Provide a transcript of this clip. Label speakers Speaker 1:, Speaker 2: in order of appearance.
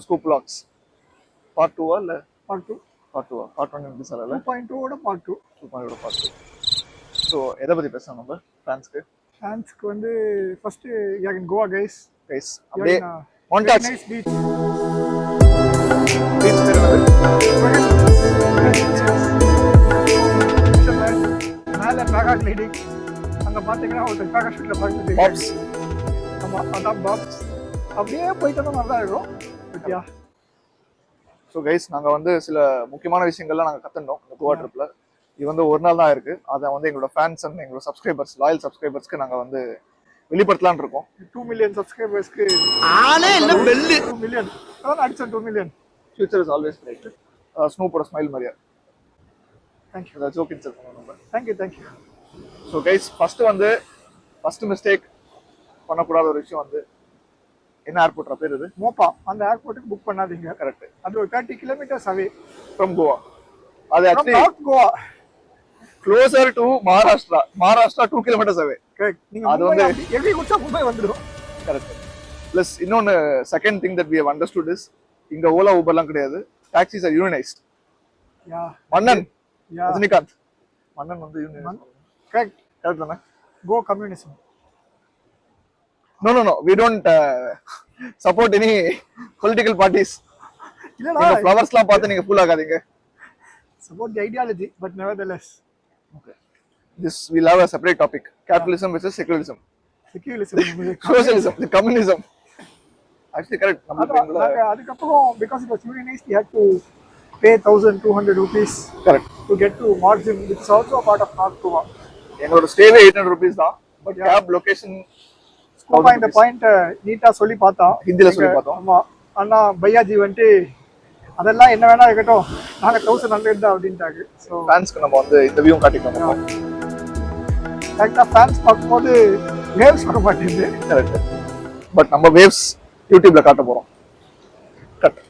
Speaker 1: நம்ம scoop vlogs part 2 இல்ல
Speaker 2: part 2
Speaker 1: part 1 எப்படி சொல்லல
Speaker 2: 2.2 ஓட பார்ட் 2
Speaker 1: 2.0 பார்ட் 2. ஸோ எதை பத்தி பேசலாம் நம்ம
Speaker 2: ஃபேன்ஸ்க்கு வந்து first you can Goa guys
Speaker 1: அப்படியே மாண்டாஜ்
Speaker 2: நைஸ் பீச் மேல பேகா கிளைடிங் அங்க பாத்தீங்கன்னா ஒரு பேகா ஷூட்ல பார்த்துட்டு
Speaker 1: பாப்ஸ்.
Speaker 2: ஆமா அதான் பாப்ஸ் அப்படியே போயிட்டு வந்தா நல்லா இருக்கும் பத்தியா.
Speaker 1: ஸோ கைஸ் நாங்கள் வந்து சில முக்கியமான விஷயங்கள்லாம் நாங்கள் கற்றுட்டோம் இந்த கோவா ட்ரிப்பில். இது வந்து ஒரு நாள் தான் இருக்குது. அதை வந்து எங்களோட ஃபேன்ஸ் அண்ட் எங்களோட சப்ஸ்கிரைபர்ஸ் லாயல் சப்ஸ்கிரைபர்ஸ்க்கு நாங்கள் வந்து வெளிப்படுத்தலான்னு இருக்கோம்.
Speaker 2: 2 மில்லியன் சப்ஸ்கிரைபர்ஸ்க்கு 2 மில்லியன் அதான் அடிச்ச 2 million.
Speaker 1: Future is always bright. ஸ்னூப்போட ஸ்மைல் மாதிரியா.
Speaker 2: தேங்க்யூ.
Speaker 1: அதை ஜோக் இன்சல் பண்ணுவோம் நம்ம.
Speaker 2: Thank you.
Speaker 1: So guys first mistake பண்ணக்கூடாத ஒரு விஷயம் வந்து என்ன ஏர்போர்ட் பேர் இது
Speaker 2: மோப்பா. அந்த ஏர்போர்ட்டுக்கு புக் பண்ணாதீங்க.
Speaker 1: கரெக்ட்.
Speaker 2: அது ஒரு 30 கிலோமீட்டர்ஸ் அவே
Speaker 1: ஃப்ரம் கோவா. அது
Speaker 2: from
Speaker 1: actually
Speaker 2: North Goa.
Speaker 1: Closer to Maharashtra 2 kilometres away.
Speaker 2: Correct. நீங்க
Speaker 1: அது
Speaker 2: வந்து
Speaker 1: வந்து
Speaker 2: எப்படி குச்சா மும்பை வந்துடும்.
Speaker 1: கரெக்ட். ப்ளஸ் இன்னொன்று second thing that we have understood is இங்க ஓலா ஊபர்லாம் கிடையாது. Taxis R யூனியனைஸ்ட்.
Speaker 2: யா
Speaker 1: மன்னன்
Speaker 2: யா
Speaker 1: ரஜினிகாந்த் மன்னன் வந்து யூனியனைஸ்ட்.
Speaker 2: கரெக்ட்.
Speaker 1: கரெக்ட் தானே?
Speaker 2: கோ communism.
Speaker 1: No. We don't support any political parties.
Speaker 2: இல்லடா
Speaker 1: நீங்க ஃப்ளவர்ஸ்லாம் பார்த்து நீங்க ஃபுல் ஆகாதீங்க.
Speaker 2: support the ideology but nevertheless
Speaker 1: Okay. This we'll have a separate topic. Capitalism versus secularism. Socialism, the communism. Actually correct.
Speaker 2: அதுக்கப்புறம் because it was unionized we had to pay 1200 rupees
Speaker 1: correct
Speaker 2: to get to margin which is also a part of North Goa.
Speaker 1: எங்களோட ஸ்டேவே 800 rupees தான். But gap location
Speaker 2: ஸ்கோப்பா இந்த point நீட்டா சொல்லி பார்த்தோம்.
Speaker 1: ஹிந்தில சொல்லி பார்த்தோம்.
Speaker 2: ஆமா. அண்ணா பையாஜி வந்துட்டு அதெல்லாம் என்ன வேணா இருக்கட்டும் நாங்க 1100 தான் அப்படின்ட்டாங்க. ஸோ
Speaker 1: ஃபேன்ஸ்க்கு நம்ம வந்து இந்த வியூ காட்டிக்கலாம்.
Speaker 2: கரெக்டாக ஃபேன்ஸ் பார்க்கும்போது வேவ்ஸ் வர மாட்டேங்குது.
Speaker 1: கரெக்ட். பட் நம்ம வேவ்ஸ் யூடியூப்ல காட்ட போறோம். கரெக்ட்.